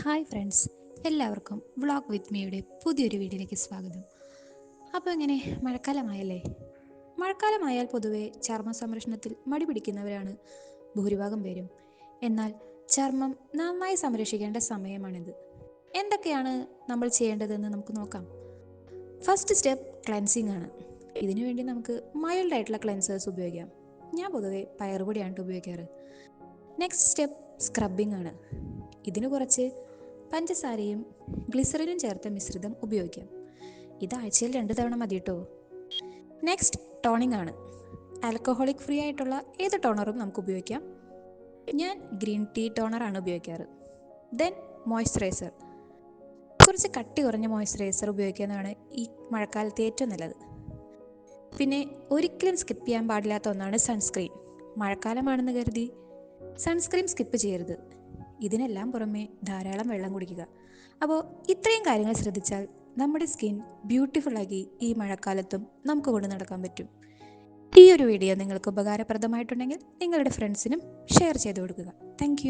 Hi friends, എല്ലാവർക്കും vlog വിത്ത് മീയുടെ പുതിയൊരു വീഡിയോയിലേക്ക് സ്വാഗതം. അപ്പോൾ എങ്ങനെ മഴക്കാലമായല്ലേ? മഴക്കാലമായാൽ പൊതുവെ ചർമ്മ സംരക്ഷണത്തിൽ മടി പിടിക്കുന്നവരാണ് ഭൂരിഭാഗം പേരും. എന്നാൽ ചർമ്മം നന്നായി സംരക്ഷിക്കേണ്ട സമയമാണിത്. എന്തൊക്കെയാണ് നമ്മൾ ചെയ്യേണ്ടതെന്ന് നമുക്ക് നോക്കാം. ഫസ്റ്റ് സ്റ്റെപ്പ് ക്ലെൻസിങ് ആണ്. ഇതിനു വേണ്ടി നമുക്ക് മൈൽഡ് ആയിട്ടുള്ള ക്ലെൻസേഴ്സ് ഉപയോഗിക്കാം. ഞാൻ പൊതുവെ പയറുപൊടിയാണ് ഉപയോഗിക്കാറ്. നെക്സ്റ്റ് സ്റ്റെപ്പ് സ്ക്രബിംഗ് ആണ്. ഇതിന് കുറച്ച് പഞ്ചസാരയും ഗ്ലിസറിനും ചേർത്ത മിശ്രിതം ഉപയോഗിക്കാം. ഇത് ആഴ്ചയിൽ 2 തവണ മതി കേട്ടോ. നെക്സ്റ്റ് ടോണിംഗ് ആണ്. ആൽക്കഹോളിക് ഫ്രീ ആയിട്ടുള്ള ഏത് ടോണറും നമുക്ക് ഉപയോഗിക്കാം. ഞാൻ ഗ്രീൻ ടീ ടോണറാണ് ഉപയോഗിക്കാറ്. Then moisturiser. കുറച്ച് കട്ടി കുറഞ്ഞ മോയ്സ്ചറൈസർ ഉപയോഗിക്കുന്നതാണ് ഈ മഴക്കാലത്ത് ഏറ്റവും നല്ലത്. പിന്നെ ഒരിക്കലും സ്കിപ്പ് ചെയ്യാൻ പാടില്ലാത്ത ഒന്നാണ് സൺസ്ക്രീൻ. മഴക്കാലമാണെന്ന് കരുതി സൺസ്ക്രീൻ സ്കിപ്പ് ചെയ്യരുത്. ഇതിനെല്ലാം പുറമെ ധാരാളം വെള്ളം കുടിക്കുക. അപ്പോൾ ഇത്രയും കാര്യങ്ങൾ ശ്രദ്ധിച്ചാൽ നമ്മുടെ സ്കിൻ ബ്യൂട്ടിഫുള്ളാക്കി ഈ മഴക്കാലത്തും നമുക്ക് കൊണ്ടു നടക്കാൻ പറ്റും. ഈ ഒരു വീഡിയോ നിങ്ങൾക്ക് ഉപകാരപ്രദമായിട്ടുണ്ടെങ്കിൽ നിങ്ങളുടെ ഫ്രണ്ട്സിനും ഷെയർ ചെയ്ത് കൊടുക്കുക. താങ്ക്